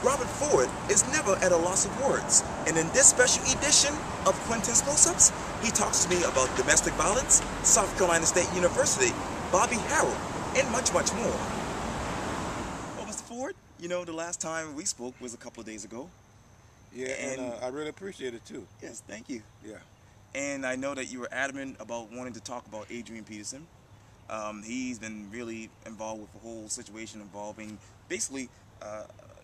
Robert Ford is never at a loss of words, and in this special edition of Quintin's Close-Ups, he talks to me about domestic violence, South Carolina State University, Bobby Harrell, and much, much more. Well, Mr. Ford, you know, the last time we spoke was a couple of days ago. Yeah, and I really appreciate it too. Yes, thank you. Yeah. And I know that you were adamant about wanting to talk about Adrian Peterson. He's been really involved with the whole situation involving basically,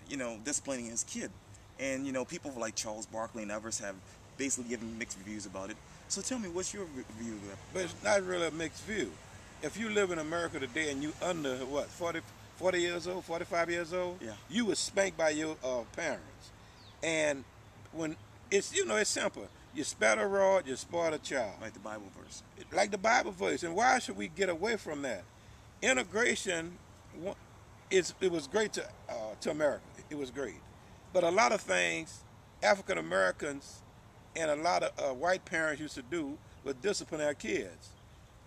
you know, disciplining his kid. And, you know, people like Charles Barkley and others have basically given mixed reviews about it. So tell me, what's your view of that? But it's not really a mixed view. If you live in America today and you under, what, 40 years old, 45 years old, yeah, you was spanked by your parents. And when it's, you know, it's simple. You spat a rod, you spoil a child. Like the Bible verse. Like the Bible verse. And why should we get away from that? Integration, it was great to America. It was great. But a lot of things African Americans and a lot of white parents used to do was discipline our kids.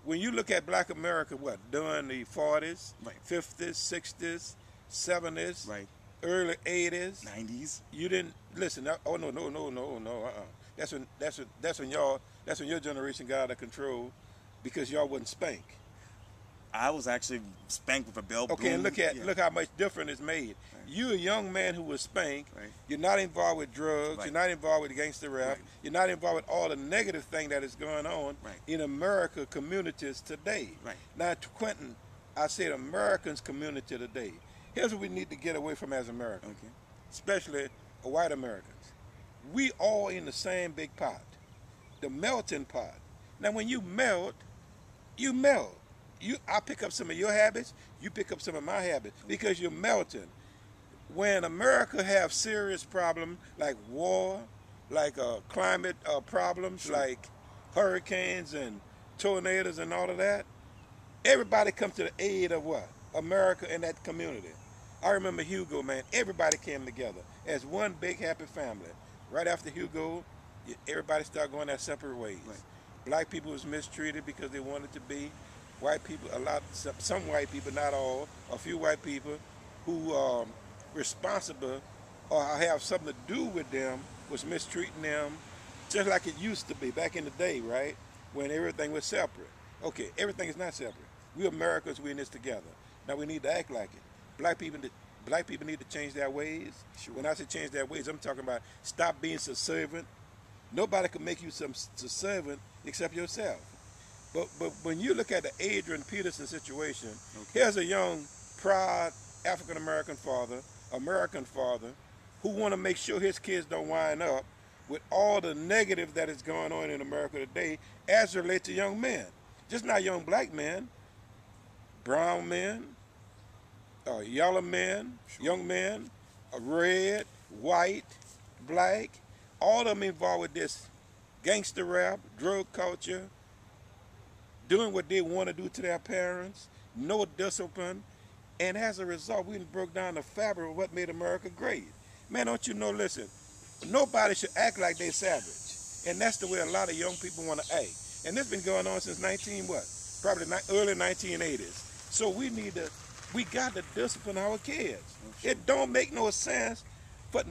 When you look at Black America, what, during the 40s, right, 50s, 60s, 70s, right, early 80s, 90s, you didn't listen. Oh no. That's when your generation got out of control because y'all wouldn't spank. I was actually spanked with a belt. Okay, and look how much difference it's made. Right. You're a young man who was spanked. Right. You're not involved with drugs. Right. You're not involved with gangster rap. Right. You're not involved with all the negative thing that is going on in America communities today. Right. Now, to Quintin, I said Americans community today. Here's what we need to get away from as Americans, especially white Americans. We all in the same big pot, the melting pot. Now, when you melt, you melt. I pick up some of your habits, you pick up some of my habits, because you're melting. When America have serious problems like war, like climate problems, like hurricanes and tornadoes and all of that, everybody comes to the aid of what? America and that community. I remember Hugo, man, everybody came together as one big happy family. Right after Hugo, everybody started going their separate ways. Right. Black people was mistreated because they wanted to be. White people, some white people, not all, a few white people who are responsible or have something to do with them was mistreating them just like it used to be back in the day, right? When everything was separate. Okay, everything is not separate. We Americans, we in this together. Now we need to act like it. Black people need to change their ways. Sure. When I say change their ways, I'm talking about stop being subservient. Nobody can make you some subservient except yourself. But when you look at the Adrian Peterson situation, here's a young, proud African-American father, who want to make sure his kids don't wind up with all the negative that is going on in America today as it relates to young men. Just not young black men, brown men, yellow men, young men, red, white, black, all of them involved with this gangster rap, drug culture, doing what they want to do to their parents, no discipline, and as a result, we broke down the fabric of what made America great. Man, don't you know, listen, nobody should act like they're savage, and that's the way a lot of young people want to act. And this has been going on since probably early 1980s. So we got to discipline our kids. It don't make no sense for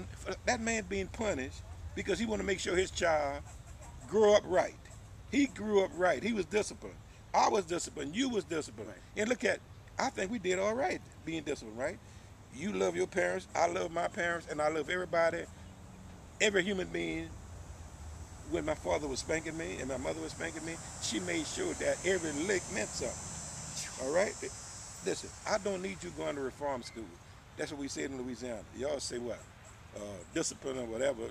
that man being punished because he want to make sure his child grew up right. He grew up right. He was disciplined. I was disciplined. You was disciplined. Right. And look at, I think we did all right being disciplined, right? You love your parents. I love my parents. And I love everybody, every human being. When my father was spanking me and my mother was spanking me, she made sure that every lick meant something. All right? Listen, I don't need you going to reform school. That's what we said in Louisiana. Y'all say what? Discipline or whatever.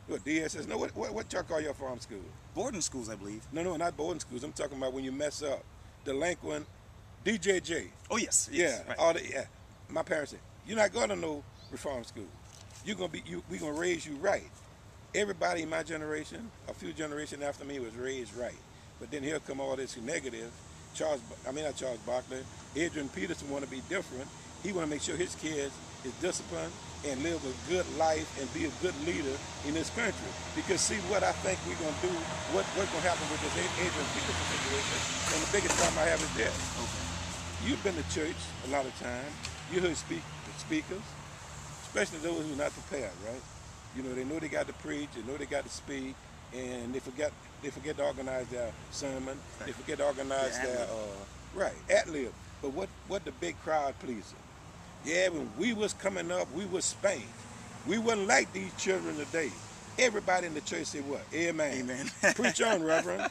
What DSS? No, what y'all call your farm school? Boarding schools, I believe. No, not boarding schools. I'm talking about when you mess up. Delinquent, DJJ. Oh, yes. Yeah, right. My parents said, you're not going to no reform school. We're going to raise you right. Everybody in my generation, a few generations after me, was raised right. But then here come all this negative. Not Charles Barkley. Adrian Peterson want to be different. He want to make sure his kids is disciplined and live a good life and be a good leader in this country. Because see what I think we're going to do, what's going to happen with this Adrian Peterson situation, and the biggest problem I have is this. Okay. You've been to church a lot of times. You heard speakers. especially those who are not prepared, right? You know, they know they got to preach, they know they got to speak, and they forget to organize their sermon. Right. They forget to organize their right ad lib. But what the big crowd pleaser? Yeah, when we was coming up, we was spanked. We wasn't like these children today. Everybody in the church said what? Amen. Amen. Preach on, Reverend.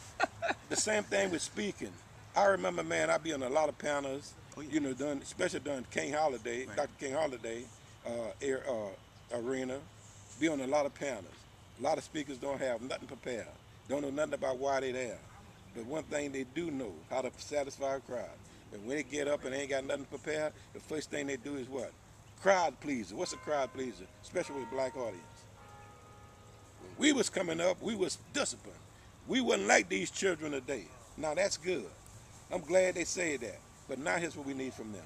The same thing with speaking. I remember, man, I be on a lot of panels. Oh, yeah. You know, especially during King Holiday, right. Dr. King Holiday arena. Be on a lot of panels. A lot of speakers don't have nothing prepared. Don't know nothing about why they're there. But one thing they do know, how to satisfy a crowd. And when they get up and they ain't got nothing prepared, the first thing they do is what? Crowd pleaser. What's a crowd pleaser? Especially with a black audience. When we was coming up, we was disciplined. We wasn't like these children today. Now that's good. I'm glad they say that. But now here's what we need from them.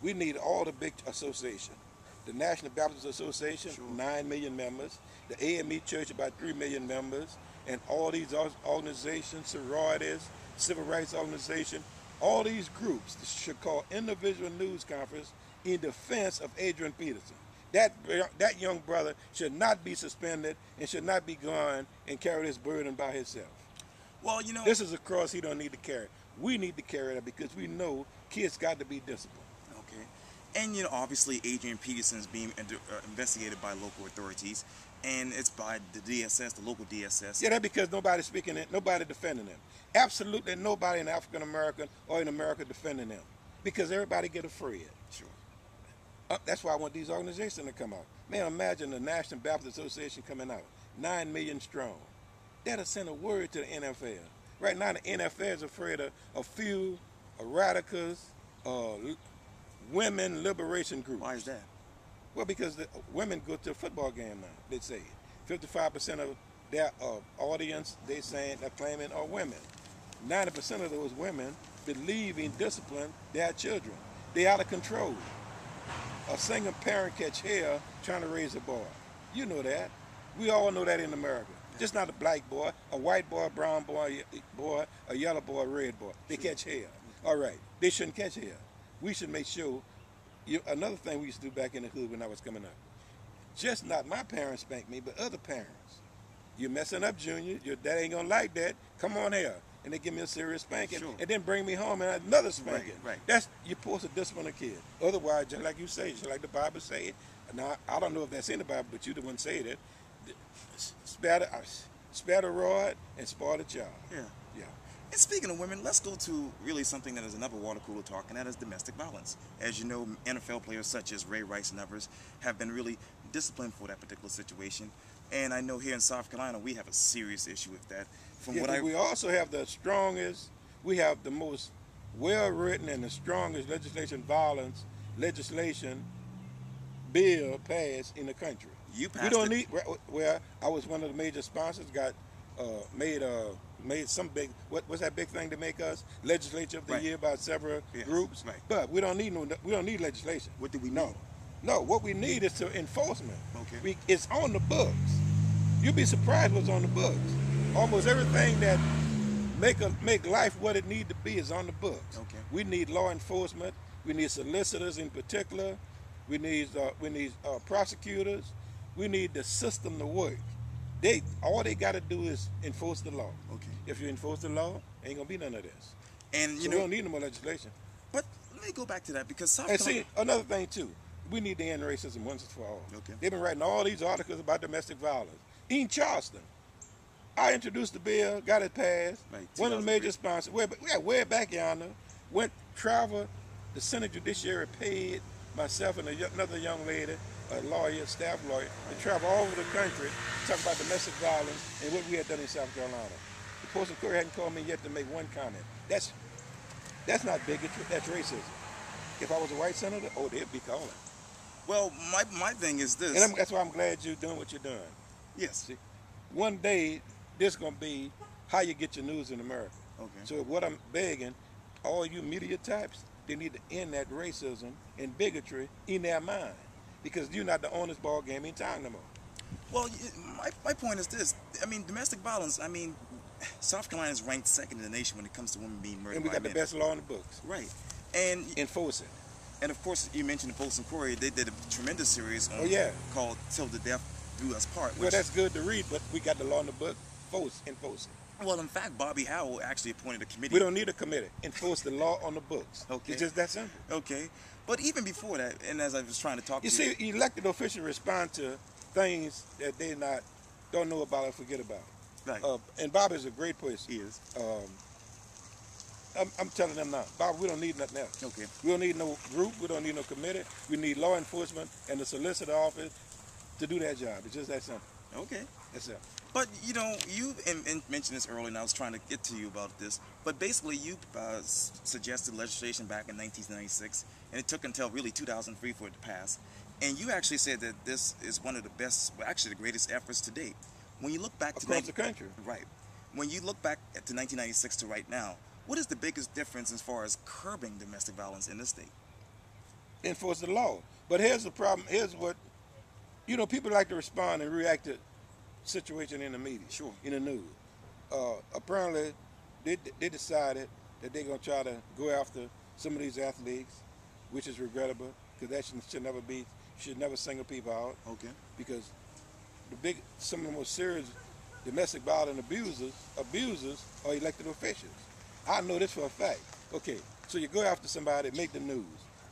We need all the big associations. The National Baptist Association, sure. 9 million members. The AME Church, about 3 million members. And all these organizations, sororities, civil rights organizations, all these groups should call individual news conference in defense of Adrian Peterson. That young brother should not be suspended and should not be gone and carry this burden by himself. Well, you know, this is a cross he don't need to carry. We need to carry it because we know kids got to be disciplined. Okay. And, you know, obviously Adrian Peterson is being investigated by local authorities, and it's by the DSS, the local DSS. Yeah, that's because nobody's speaking it, nobody defending them. Absolutely nobody in African American or in America defending them because everybody get afraid. Sure. That's why I want these organizations to come out. Man, imagine the National Baptist Association coming out, 9 million strong. That'll send a word to the NFL. Right now, the NFL is afraid of a few radicals, women liberation groups. Why is that? Well, because the women go to a football game now, they say. 55% of their audience, they're claiming are women. 90% of those women believe in discipline their children. They're out of control. A single parent catch hell trying to raise a boy. You know that. We all know that in America. Just not a black boy, a white boy, a brown boy, a yellow boy, a red boy. They catch hell. All right. They shouldn't catch hell. We should make sure. Another thing we used to do back in the hood when I was coming up. Just not my parents spanked me, but other parents. You're messing up, Junior. Your dad ain't going to like that. Come on here. And they give me a serious spanking. Sure. And then bring me home and another spanking. Right. That's, you're supposed to discipline a kid. Otherwise, just like you say, just like the Bible say it. Now, I don't know if that's in the Bible, but you the one say that. Spare the rod and spoil the child. Yeah. And speaking of women, let's go to really something that is another water cooler talk, and that is domestic violence. As you know, NFL players such as Ray Rice and others have been really disciplined for that particular situation. And I know here in South Carolina, we have a serious issue with that. We also have the strongest, we have the most well-written and the strongest legislation bill passed in the country. You passed we don't need. Well, I was one of the major sponsors. Got made some big. What's that big thing to make us legislature of the year by several groups? Right. But we don't need legislation. What do we need? No. What we need is to enforcement. Okay. It's on the books. You'd be surprised what's on the books. Almost everything that make life what it need to be is on the books. Okay. We need law enforcement. We need solicitors in particular. We need prosecutors. We need the system to work. All they got to do is enforce the law. Okay. If you enforce the law, ain't gonna be none of this. And we don't need no more legislation. But let me go back to that because see another thing too. We need to end racism once and for all. Okay. They've been writing all these articles about domestic violence. In Charleston, I introduced the bill, got it passed. Right, one of the major sponsors, way back yonder, the Senate Judiciary paid myself and another young lady, a lawyer, staff lawyer, to travel all over the country to talk about domestic violence and what we had done in South Carolina. The Post and Courier hadn't called me yet to make one comment. That's not bigotry, that's racism. If I was a white senator, they'd be calling. Well, my thing is this. And that's why I'm glad you're doing what you're doing. Yes. See, one day, this is going to be how you get your news in America. Okay. So what I'm begging, all you media types, they need to end that racism and bigotry in their mind. Because you're not the honest ball game in town no more. Well, my point is this. I mean, domestic violence, South Carolina is ranked second in the nation when it comes to women being murdered by men. And we got the best law in the books. Right. And enforce it. And of course, you mentioned the Post and Courier. They did a tremendous series on called "Till the Death Do Us Part." Well, that's good to read, but we got the law in the book. Enforce it. Well, in fact, Bobby Harrell actually appointed a committee. We don't need a committee. Enforce the law on the books. Okay. It's just that simple. Okay. But even before that, and as I was trying to talk you to see, elected officials respond to things that they don't know about or forget about. Right. And Bobby's a great person. He is. I'm telling them now, Bobby, we don't need nothing else. Okay. We don't need no group. We don't need no committee. We need law enforcement and the solicitor office to do that job. It's just that simple. Okay. That's it. But, you know, you mentioned this earlier, and I was trying to get to you about this. But basically, you suggested legislation back in 1996, and it took until really 2003 for it to pass. And you actually said that this is one of the best, well, actually the greatest efforts to date. When you look back to across the country, right? When you look back to 1996 to right now, what is the biggest difference as far as curbing domestic violence in this state? Enforce the law. But here's the problem. Here's what, you know, people like to respond and react to situation in the media, sure, in the news. Apparently, they decided that they're going to try to go after some of these athletes, which is regrettable, because that should never single people out. Okay. Because some of the most serious domestic violence abusers are elected officials. I know this for a fact. Okay, so you go after somebody, make the news,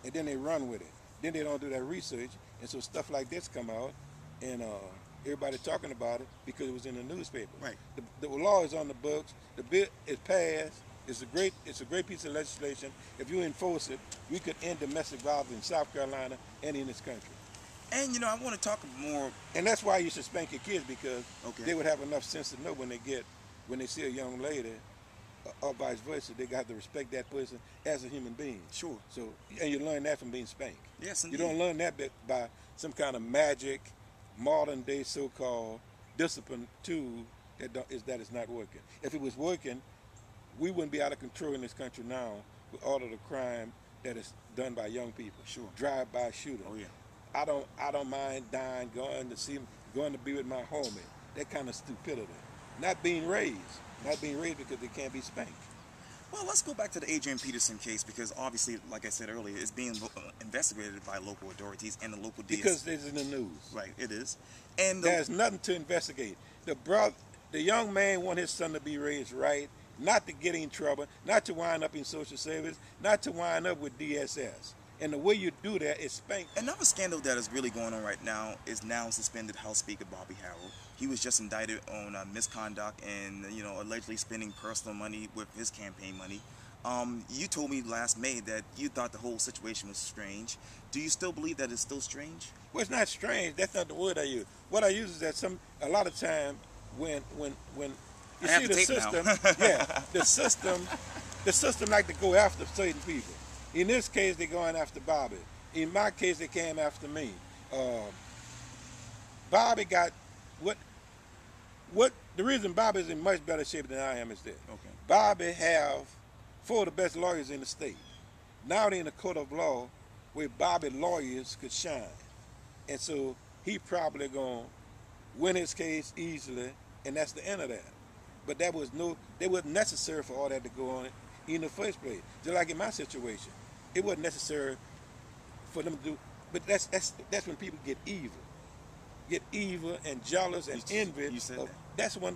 and then they run with it. Then they don't do that research, and so stuff like this come out, and everybody talking about it because it was in the newspaper. Right. The law is on the books. The bill is passed. It's a great piece of legislation. If you enforce it, we could end domestic violence in South Carolina and in this country. And you know, I want to talk more. And that's why you should spank your kids, because okay, they would have enough sense to know when they see a young lady, or vice versa, they got to respect that person as a human being. Sure. So, and you learn that from being spanked. Yes, indeed. You don't learn that by some kind of magic, modern day so-called discipline tool that is not working. If it was working, we wouldn't be out of control in this country now with all of the crime that is done by young people. Sure. Drive-by shooting. Oh yeah. I don't mind dying, going to be with my homie. That kind of stupidity. Not being raised because they can't be spanked. Well, let's go back to the Adrian Peterson case, because obviously, like I said earlier, it's being investigated by local authorities and the local DS. Because it's in the news. Right, it is. And there's nothing to investigate. The young man want his son to be raised right, not to get in trouble, not to wind up in social service, not to wind up with DSS. And the way you do that is spank. Another scandal that is really going on right now is now suspended House Speaker Bobby Harrell. He was just indicted on misconduct and, you know, allegedly spending personal money with his campaign money. You told me last May that you thought the whole situation was strange. Do you still believe that it's still strange? Well, it's not strange. That's not the word I use. What I use is that a lot of time when you see the system, the system like to go after certain people. In this case, they're going after Bobby. In my case, they came after me. Bobby got the reason Bobby's in much better shape than I am is this. Okay. Bobby have 4 of the best lawyers in the state. Now they're in a court of law where Bobby lawyers could shine. And so he probably gonna win his case easily, and that's the end of that. But that wasn't necessary for all that to go on in the first place. Just like in my situation, it wasn't necessary for them to do. But that's when people get evil and jealous and envy. You said that. That's among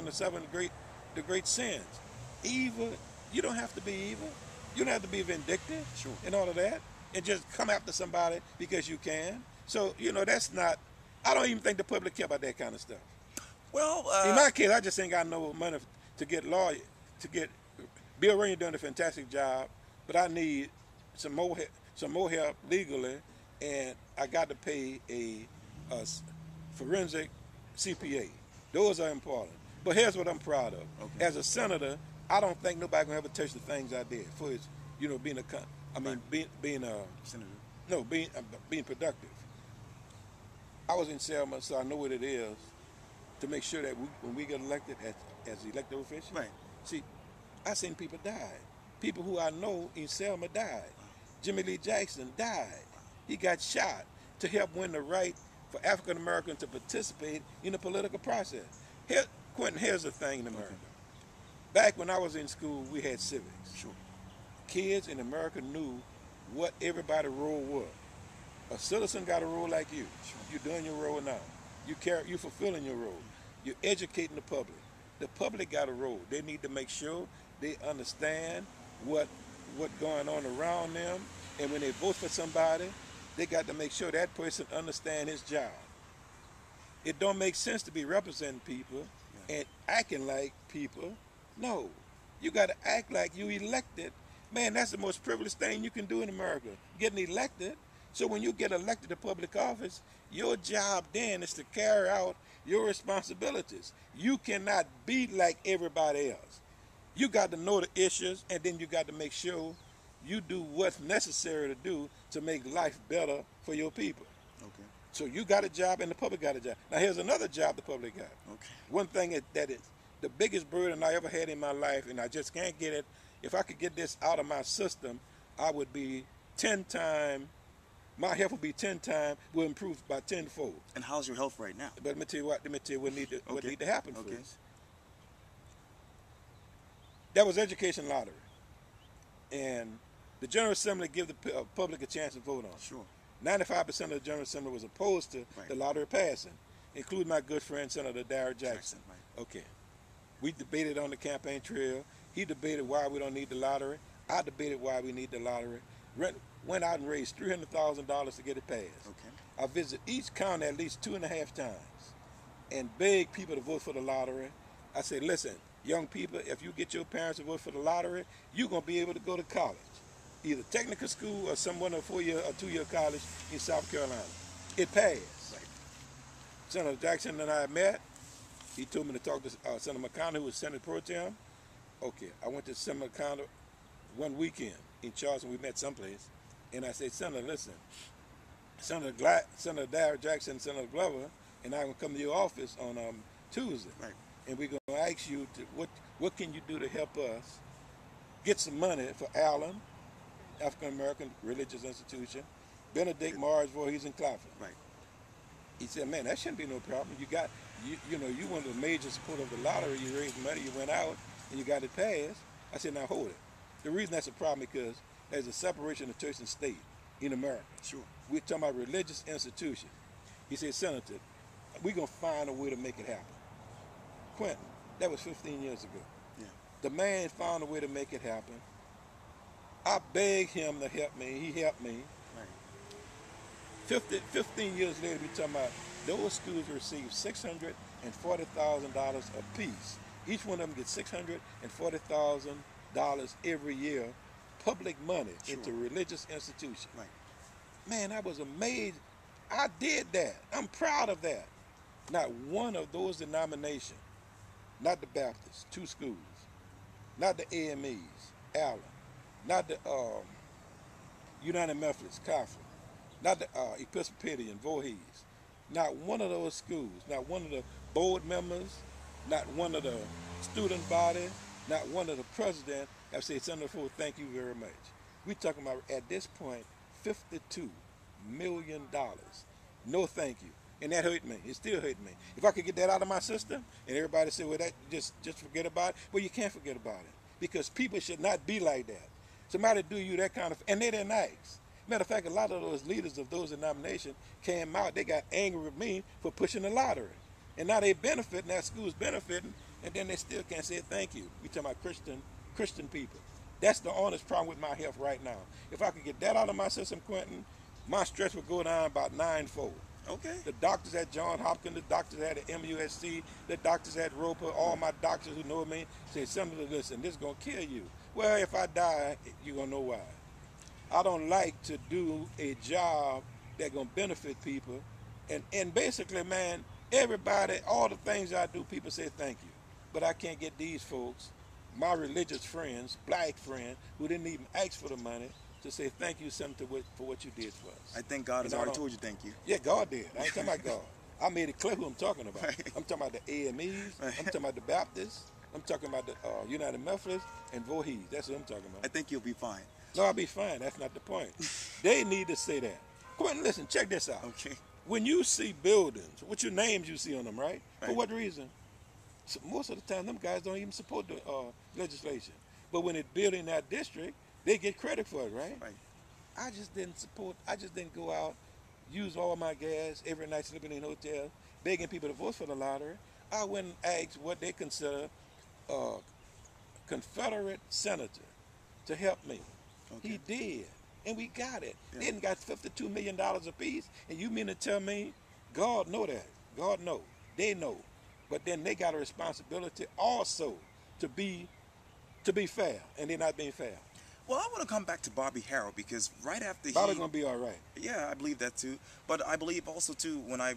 the 7 great sins. Evil. You don't have to be evil. You don't have to be vindictive. Sure. And all of that, and just come after somebody because you can. So that's not. I don't even think the public care about that kind of stuff. Well, in my case, I just ain't got no money to get lawyer Bill Rainey doing a fantastic job, but I need some more help legally, and I got to pay a forensic CPA. Those are important. But here's what I'm proud of. Okay. As a senator, I don't think nobody gonna ever touch the things I did for being being productive. I was in Selma, so I know what it is to make sure that when we get elected as elected officials. Right. See, I seen people die. People who I know in Selma died. Jimmy Lee Jackson died. He got shot to help win the right for African Americans to participate in the political process. Quintin, here's the thing in America. Back when I was in school, we had civics. Sure. Kids in America knew what everybody's role was. A citizen got a role like you. Sure. You're doing your role now. You're fulfilling your role. You're educating the public. The public got a role. They need to make sure they understand what's going on around them. And when they vote for somebody, they got to make sure that person understands his job. It don't make sense to be representing people and acting like people. No. You got to act like you elected. Man, that's the most privileged thing you can do in America, getting elected. So when you get elected to public office, your job then is to carry out your responsibilities. You cannot be like everybody else. You got to know the issues, and then you got to make sure you do what's necessary to do to make life better for your people. Okay. So you got a job, and the public got a job. Now here's another job the public got. Okay. One thing that is the biggest burden I ever had in my life, and I just can't get it. If I could get this out of my system, I would be 10 times. My health will be 10 times, will improve by 10-fold. And how's your health right now? But let me tell you what need to happen first. That was education lottery. And the General Assembly give the public a chance to vote on it. Sure. 95% of the General Assembly was opposed to the lottery passing, including my good friend, Senator Darrell Jackson. Right. Okay. We debated on the campaign trail. He debated why we don't need the lottery. I debated why we need the lottery. Went out and raised $300,000 to get it passed. Okay. I visited each county at least 2.5 times and begged people to vote for the lottery. I said, listen, young people, if you get your parents to vote for the lottery, you're going to be able to go to college, either technical school or some 1 or 4-year or 2-year college in South Carolina. It passed. Right. Senator Jackson and I met. He told me to talk to Senator McConnell, who was Senate Pro Tem. Okay, I went to Senator McConnell one weekend in Charleston. We met someplace. And I said, Senator, listen, Senator Darrell Jackson, Senator Glover, and I will come to your office on Tuesday. Right. And we're going to ask you, what can you do to help us get some money for Allen, African-American religious institution, Benedict Marsh Voorhees in Claflin. Right. He said, man, that shouldn't be no problem. You one of the major supporters of the lottery. You raised money, you went out, and you got it passed. I said, now hold it. The reason that's a problem is because there's a separation of church and state in America. Sure. We're talking about religious institution. He said, Senator, we're going to find a way to make it happen. Quintin, that was 15 years ago. Yeah. The man found a way to make it happen. I begged him to help me. He helped me. Right. 15 years later, we're talking about those schools receive $640,000 apiece. Each one of them gets $640,000 every year, public money into religious institutions. Right. Man, I was amazed. I did that. I'm proud of that. Not one of those denominations, not the Baptists, 2 schools, not the AMEs, Allen, not the United Methodist, Coughlin, not the Episcopalian, Voorhees, not one of those schools, not one of the board members, not one of the student body, not one of the president have said, Senator Ford, thank you very much. We're talking about, at this point, $52 million. No thank you. And that hurt me. It still hurt me. If I could get that out of my system, and everybody said, well, that just forget about it. Well, you can't forget about it, because people should not be like that. Somebody do you that kind of, and they didn't ask. Matter of fact, a lot of those leaders of those denominations came out, they got angry with me for pushing the lottery. And now they benefiting, that school's benefiting, and then they still can't say thank you. We talking about Christian people. That's the honest problem with my health right now. If I could get that out of my system, Quintin, my stress would go down about 9-fold. Okay. The doctors at Johns Hopkins, the doctors at the MUSC, the doctors at Roper, all my doctors who know me say, Senator, listen, this is going to kill you. Well, if I die, you're going to know why. I don't like to do a job that's going to benefit people. And basically, man, everybody, all the things I do, people say thank you. But I can't get these folks, my religious friends, black friends, who didn't even ask for the money, to say thank you, Senator, for what you did for us. I think God has already told you thank you. Yeah, God did. I ain't talking about God. I made it clear who I'm talking about. Right. I'm talking about the AMEs. Right. I'm talking about the Baptists. I'm talking about the United Methodists and Voorhees. That's what I'm talking about. I think you'll be fine. No, I'll be fine. That's not the point. They need to say that. Quentin, listen, check this out. Okay. When you see buildings, what's your names you see on them, right? Right. For what reason? So most of the time, them guys don't even support the legislation. But when it's built in that district, they get credit for it, right? Right. I just didn't support. I just didn't go out, use all my gas every night, sleeping in hotels, begging people to vote for the lottery. I went and asked what they consider a Confederate senator to help me. Okay. He did, and we got it. Yeah. Then got $52 million apiece, and you mean to tell me, God know that? God know. They know. But then they got a responsibility also to be fair, and they're not being fair. Well, I want to come back to Bobby Harrell because right after Bobby's gonna be all right. Yeah, I believe that too. But I believe also too when I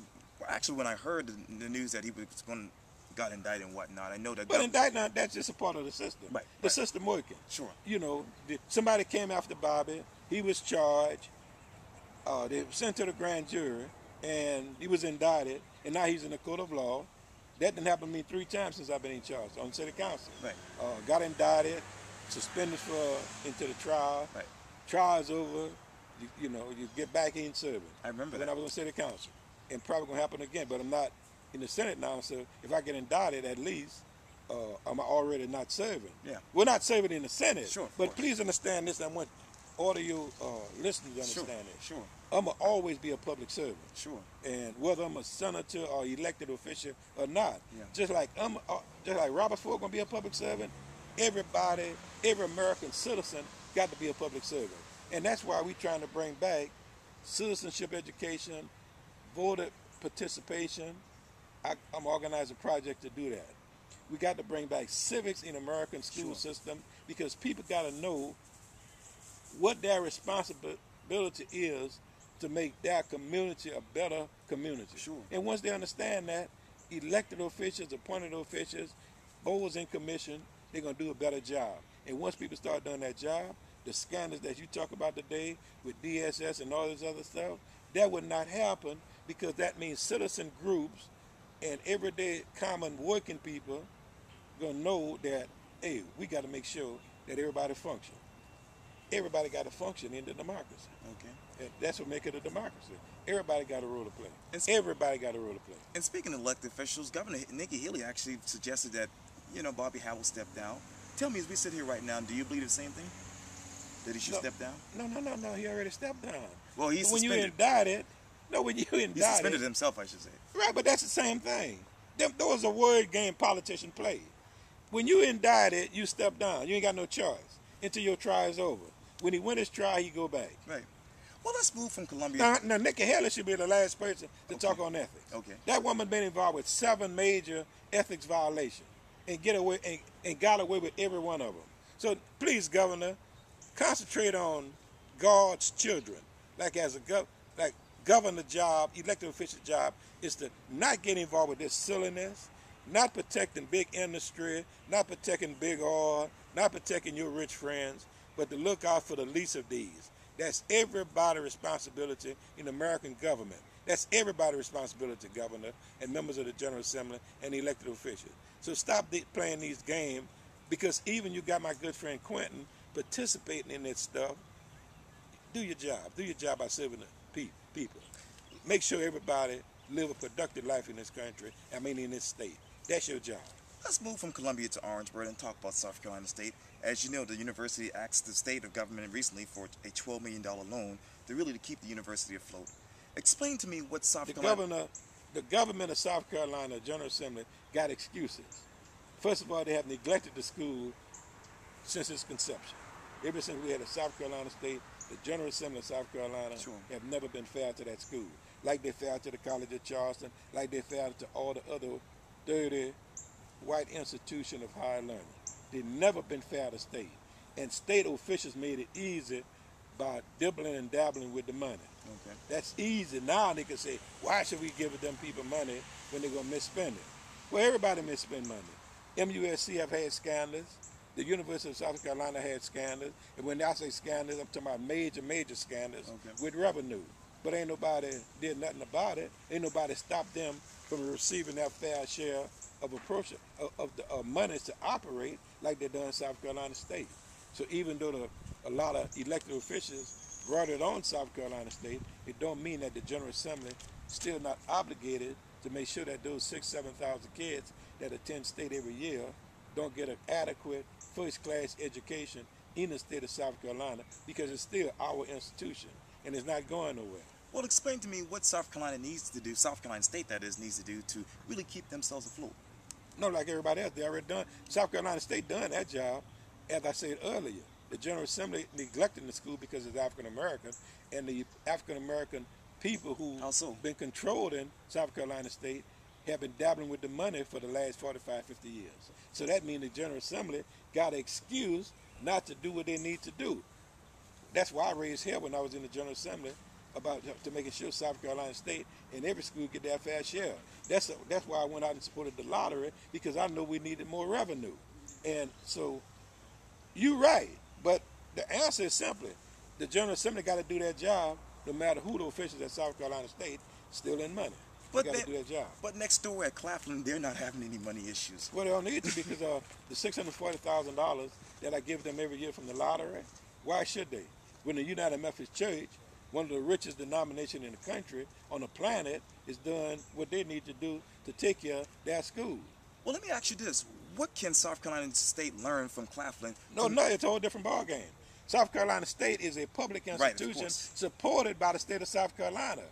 heard the news that he was got indicted and whatnot, I know that. But indictment, that's just a part of the system. Right, The right. system working. Sure. You know, somebody came after Bobby. He was charged. They sent to the grand jury, and he was indicted, and now he's in the court of law. That didn't happen to me 3 times since I've been in charge on city council. Right. Got indicted, suspended into the trial. Right. Trial's over. You know, you get back in serving. I remember when that. I was on city council, and probably gonna happen again. But I'm not in the Senate now, so if I get indicted, at least I'm already not serving. Yeah. We're not serving in the Senate. Sure. But please understand this. I want all of you listeners to understand this. Sure. I'm gonna always be a public servant. Sure. And whether I'm a senator or elected official or not, Yeah. just like Robert Ford gonna be a public servant, every American citizen got to be a public servant. And that's why we're trying to bring back citizenship education, voter participation. I'm organizing a project to do that. We got to bring back civics in American school system because people got to know what their responsibility is to make their community a better community. Sure. And once they understand that, elected officials, appointed officials, boards and commission, they're going to do a better job. And once people start doing that job, the scandals that you talk about today with DSS and all this other stuff, that would not happen because that means citizen groups and everyday common working people going to know that, hey, we got to make sure that everybody function. Everybody got to function in the democracy. Okay. And that's what makes it a democracy. Everybody got a role to play. Everybody got a role to play. And speaking of elected officials, Governor Nikki Haley actually suggested that, Bobby Harrell step down. Tell me, as we sit here right now, do you believe the same thing? That he should step down? No. He already stepped down. Well, he's when suspended. You indicted, when you indicted. He suspended himself, I should say. Right, but that's the same thing. Those are word game politicians play. When you indicted, you step down. You ain't got no choice until your trial is over. When he win his trial, he go back. Right. Well, let's move from Columbia. Now Nikki Haley should be the last person to talk on ethics. Okay. That woman been involved with 7 major ethics violations and got away with every one of them. So please, Governor, concentrate on God's children. Like governor job, elected official job, is to not get involved with this silliness, not protecting big industry, not protecting big oil, not protecting your rich friends, but to look out for the least of these. That's everybody's responsibility in American government. That's everybody's responsibility, Governor, and members of the General Assembly and elected officials. So stop playing these games, because even you got my good friend Quintin participating in that stuff. Do your job. Do your job by serving the people. Make sure everybody live a productive life in this country, in this state. That's your job. Let's move from Columbia to Orangeburg and talk about South Carolina State. As you know, the university asked the state of government recently for a $12 million loan to keep the university afloat. Explain to me what South Carolina... The government of South Carolina, General Assembly, got excuses. First of all, they have neglected the school since its conception. Ever since we had a South Carolina State, the General Assembly of South Carolina have never been fair to that school. Like they fair to the College of Charleston, like they fair to all the other dirty white institutions of higher learning. They've never been fair to state. And state officials made it easy by dibbling and dabbling with the money. Okay. That's easy. Now they can say, why should we give them people money when they're going to misspend it? Well, everybody misspend money. MUSC have had scandals. The University of South Carolina had scandals. And when I say scandals, I'm talking about major scandals with revenue. But ain't nobody did nothing about it. Ain't nobody stopped them from receiving their fair share of the money to operate like they done in South Carolina State. So even though a lot of elected officials brought it on South Carolina State, it don't mean that the General Assembly still not obligated to make sure that those 6,000-7,000 kids that attend state every year don't get an adequate first-class education in the state of South Carolina because it's still our institution and it's not going nowhere. Well, explain to me what South Carolina needs to do, South Carolina State that is, needs to do to really keep themselves afloat. No, like everybody else, they already done. South Carolina State done that job. As I said earlier, the General Assembly neglected the school because it's African American, and the African American people who've been controlling South Carolina State have been dabbling with the money for the last 45, 50 years. So that means the General Assembly got an excuse not to do what they need to do. That's why I raised hell when I was in the General Assembly about to making sure South Carolina State and every school get their fair share. That's why I went out and supported the lottery, because I know we needed more revenue. And so you're right, but the answer is simply the General Assembly got to do their job no matter who the officials at South Carolina State still in money. They got to do their job. But next door at Claflin, they're not having any money issues. Well, they don't need to, because the $640,000 that I give them every year from the lottery, why should they? When the United Methodist Church, one of the richest denominations in the country, on the planet, is doing what they need to do to take care of their school. Well, let me ask you this. What can South Carolina State learn from Claflin? No, it's a whole different ballgame. South Carolina State is a public institution supported by the state of South Carolina.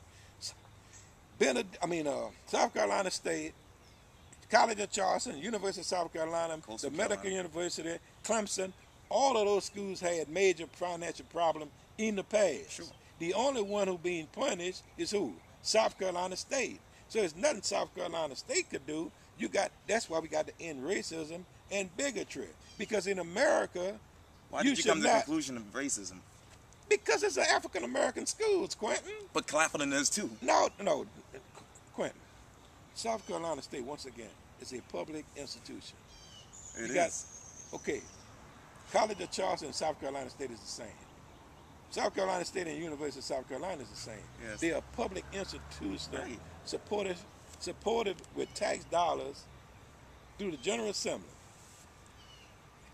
South Carolina State, College of Charleston, University of South Carolina, the Medical University, Clemson, all of those schools had major financial problems in the past. Sure. The only one who's being punished is who? South Carolina State. So there's nothing South Carolina State could do. That's why we got to end racism and bigotry. Because in America, why did you come to the conclusion of racism? Because it's an African American schools, Quintin. But Claflin is too. No, Quintin. South Carolina State, once again, is a public institution. It is. Okay, College of Charleston and South Carolina State is the same. South Carolina State and University of South Carolina is the same. Yes. They are public institutions supported with tax dollars through the General Assembly.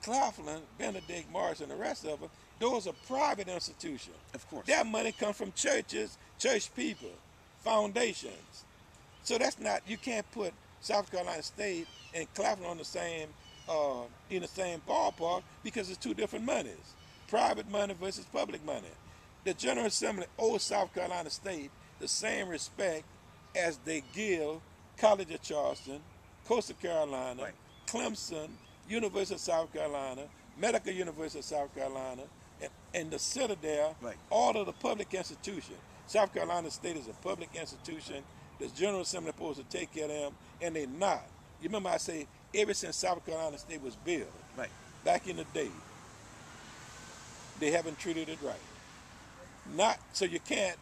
Claflin, Benedict, Morris, and the rest of them, those are private institutions. Of course. That money comes from churches, church people, foundations. So you can't put South Carolina State and Claflin on the same, in the same ballpark, because it's two different monies. Private money versus public money. The General Assembly owes South Carolina State the same respect as they give College of Charleston, Coastal Carolina, Clemson, University of South Carolina, Medical University of South Carolina, and the Citadel, all of the public institutions. South Carolina State is a public institution. The General Assembly is supposed to take care of them, and they're not. You remember I say, ever since South Carolina State was built, back in the day, they haven't treated it right. So you can't,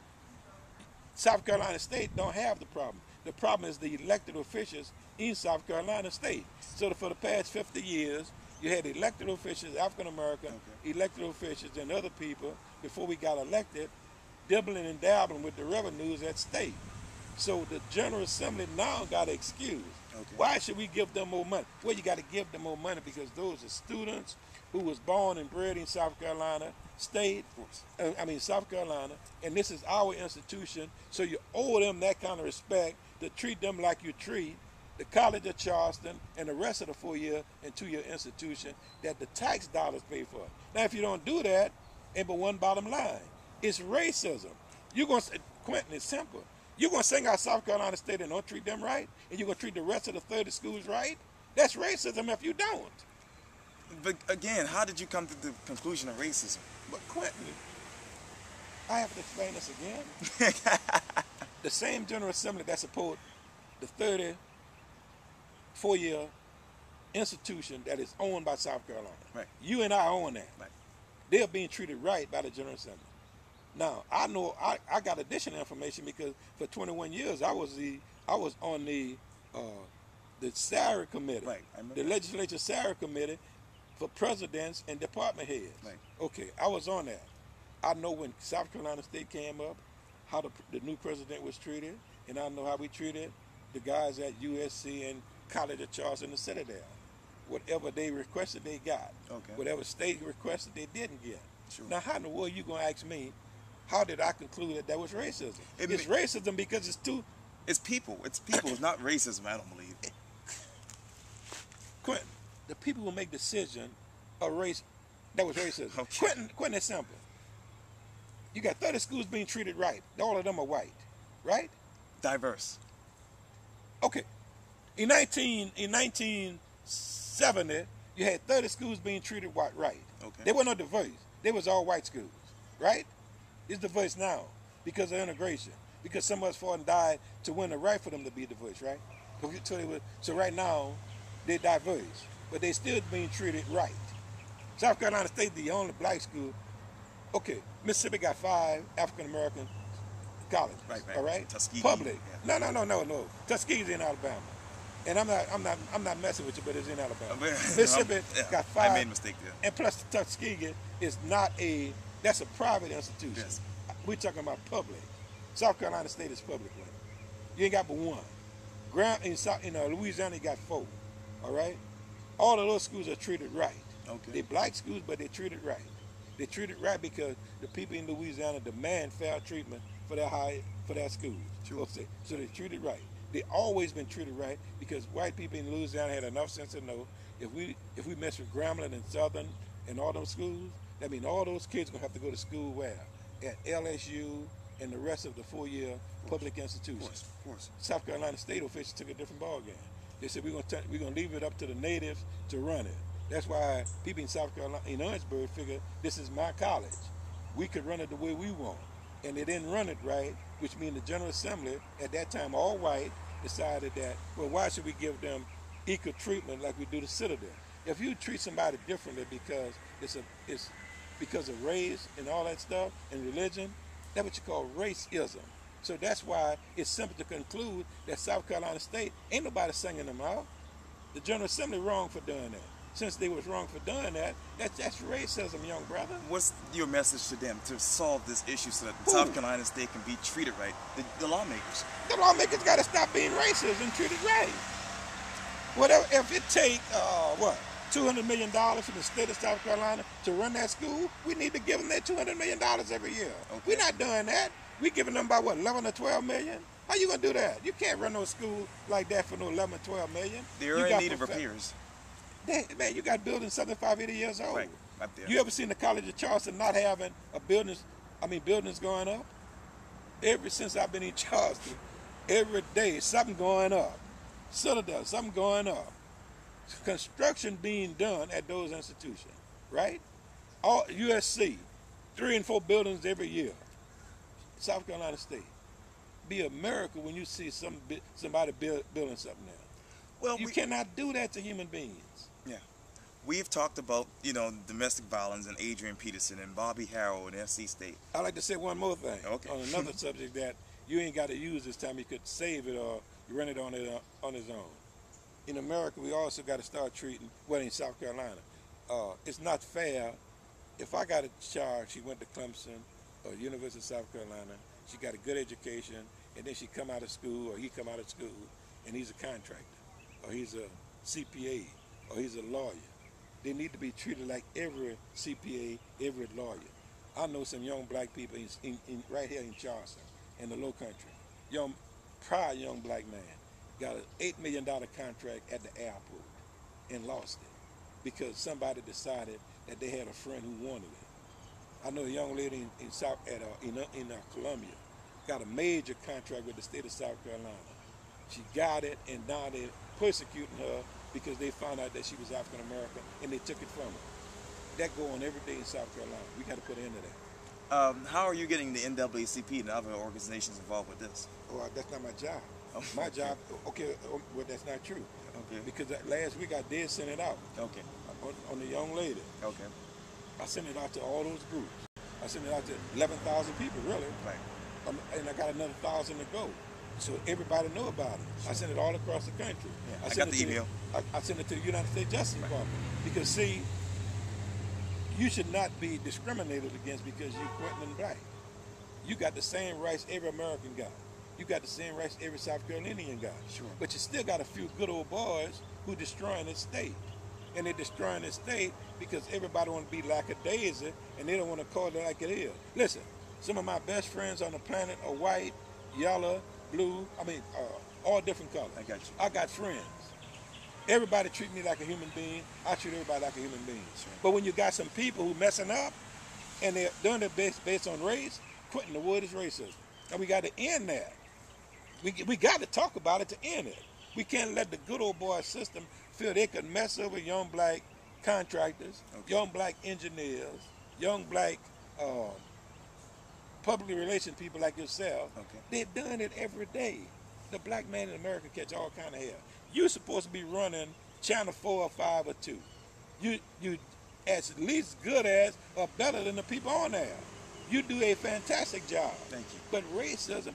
South Carolina State don't have the problem. The problem is the elected officials in South Carolina State. So for the past 50 years, you had elected officials, African American elected officials and other people, before we got elected, dibbling and dabbling with the revenues at state. So the General Assembly now got an excuse. Why should we give them more money? Well, you got to give them more money because those are students who was born and bred in South Carolina State, South Carolina, and this is our institution, so you owe them that kind of respect to treat them like you treat the College of Charleston and the rest of the 4-year and 2-year institution that the tax dollars pay for. Now, if you don't do that, but one bottom line, it's racism. You're going to, Quintin, it's simple. You're going to sing out South Carolina State and don't treat them right, and you're going to treat the rest of the 30 schools right? That's racism if you don't. But again, how did you come to the conclusion of racism? But Quintin, I have to explain this again. The same General Assembly that support the 34-year institution that is owned by South Carolina. You and I own that. They're being treated right by the General Assembly. Now, I know I got additional information because for 21 years I was on the SARA committee, the legislature SARA committee for presidents and department heads. Okay, I was on that. I know when South Carolina State came up, how the new president was treated, and I know how we treated the guys at USC and College of Charleston and the Citadel. Whatever they requested, they got. Whatever state requested, they didn't get. Now, how in the world are you going to ask me, how did I conclude that was racism? It's racism because it's too... It's people. It's people. It's not racism, I don't believe. Quintin, the people who make decisions of race That was racism. Okay. Quintin is simple. You got 30 schools being treated right. All of them are white, right? Diverse. Okay. In 1970, you had 30 schools being treated right. Okay. They were not diverse. They was all white schools, right? It's diverse now because of integration. Because some of us fought and died to win the right for them to be diverse, right? So right now, they're diverse, but they still being treated right. South Carolina State, the only black school. Okay, Mississippi got 5 African American colleges. Right. All right, Tuskegee. public. Yeah. No. Tuskegee's in Alabama, and I'm not messing with you, but it's in Alabama. Mississippi got 5. I made a mistake there. And plus, Tuskegee is not that's a private institution. Yes. We're talking about public. South Carolina State is public one. You ain't got but 1. In Louisiana, you got 4. All right, all of those schools are treated right. Okay. They're black schools, but they're treated right. They're treated right because the people in Louisiana demand fair treatment for their schools. Sure. So they're treated right. They've always been treated right because white people in Louisiana had enough sense to know if we mess with Grambling and Southern and all those schools, that means all those kids are gonna have to go to school where? At LSU and the rest of the 4-year public institutions. Of course. South Carolina State officials took a different ball game. They said we're gonna leave it up to the natives to run it. That's why people in South Carolina, in Orangeburg, figure this is my college. We could run it the way we want. And they didn't run it right, which means the General Assembly, at that time all white, decided that, well, why should we give them equal treatment like we do the Citadel? If you treat somebody differently because it's because of race and all that stuff and religion, that's what you call racism. So that's why it's simple to conclude that South Carolina State, ain't nobody singing them out. The General Assembly wrong for doing that. Since they was wrong for doing that, that's racism, young brother. What's your message to them to solve this issue so that South Carolina State can be treated right? The lawmakers. The lawmakers got to stop being racist and treated right. Whatever, if it take $200 million from the state of South Carolina to run that school, we need to give them that $200 million every year. Okay. We're not doing that. We're giving them about 11 or 12 million. How you gonna do that? You can't run no school like that for no 11 or 12 million. They're in need of repairs. Man, you got buildings 75, 80 years old. Right, up there. You ever seen the College of Charleston not having buildings going up? Ever since I've been in Charleston, every day something going up. Citadel, something going up. Construction being done at those institutions, right? All USC, 3 and 4 buildings every year. South Carolina State. Be America when you see somebody building something there. Well, you cannot do that to human beings. Yeah. We've talked about, domestic violence and Adrian Peterson and Bobby Harrell and NC State. I'd like to say one more thing. Okay. On another subject that you ain't got to use this time. You could save it or run it on his own. In America, we also got to start treating, in South Carolina, it's not fair. If I got a child, she went to Clemson or University of South Carolina, she got a good education, and then she come out of school or he come out of school, and he's a contractor, or he's a CPA, or he's a lawyer. They need to be treated like every CPA, every lawyer. I know some young black people right here in Charleston, in the Low Country. Prior young black man got an $8 million contract at the airport and lost it because somebody decided that they had a friend who wanted it. I know a young lady in Columbia got a major contract with the state of South Carolina. She got it, and now they're persecuting her because they found out that she was African American, and they took it from her. That go on every day in South Carolina. We got to put an end to that. How are you getting the NAACP and other organizations involved with this? Oh, that's not my job. My job, well, that's not true. Okay. Because last week I did send it out. Okay. On the young lady. Okay. I sent it out to all those groups. I sent it out to 11,000 people, really. Right. And I got another 1,000 to go. So everybody know about it. Sure. I sent it all across the country. Yeah, I got the email. I sent it to the United States Justice Department. Because, see, you should not be discriminated against because you're Quintin and black. You got the same rights every American got. You got the same rights every South Carolinian got. Sure. But you still got a few good old boys who destroying this state. And they're destroying this state because everybody want to be lackadaisy and they don't want to call it like it is. Listen, some of my best friends on the planet are white, yellow, blue, all different colors. I got you. I got friends. Everybody treat me like a human being. I treat everybody like a human being. Sure. But when you got some people who messing up and they're doing it based on race, Quintin, the word is racism. And we got to end that. We got to talk about it to end it. We can't let the good old boy system feel they could mess over young black contractors, young black engineers, young black public relations people like yourself. They're doing it every day. The black man in America catch all kind of hell. You're supposed to be running channel 4 or 5 or 2. You as least good as or better than the people on there. You do a fantastic job. Thank you. But racism,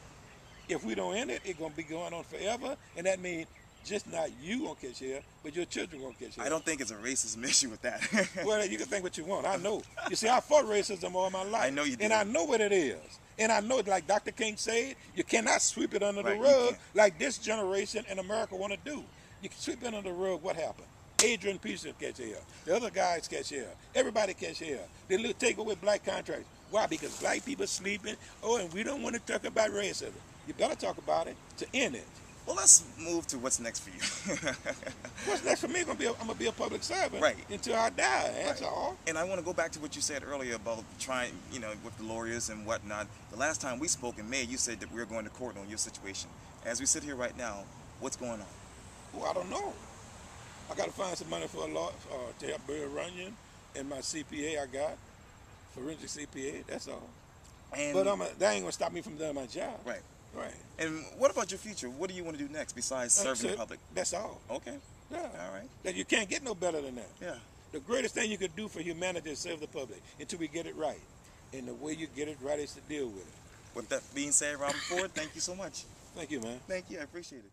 if we don't end it, it's gonna be going on forever, and that means just not you gonna catch hell, but your children gonna catch hell. I don't think it's a racism issue with that. Well, you can think what you want. I know. You see, I fought racism all my life. I know you did. And I know what it is. And I know, like Dr. King said, you cannot sweep it under the Right, rug like this generation in America want to do. You can sweep it under the rug, what happened? Adrian Peterson catch hell. The other guys catch hell. Everybody catch hell. They take away black contracts. Why? Because black people sleeping. Oh, and we don't want to talk about racism. You better talk about it to end it. Well, let's move to what's next for you. What's next for me? I'm gonna be a public servant until I die. That's all. And I want to go back to what you said earlier about trying, with the lawyers and whatnot. The last time we spoke in May, you said that we were going to court on your situation. As we sit here right now, what's going on? Well, I don't know. I got to find some money for a law to help Bill Runyon and my CPA I got, forensic CPA. That's all. But that ain't gonna stop me from doing my job. Right. Right. And what about your future? What do you want to do next besides serving the public? That's all. Okay. Yeah. All right. That you can't get no better than that. Yeah. The greatest thing you could do for humanity is serve the public until we get it right. And the way you get it right is to deal with it. With that being said, Robert Ford, thank you so much. Thank you, man. Thank you. I appreciate it.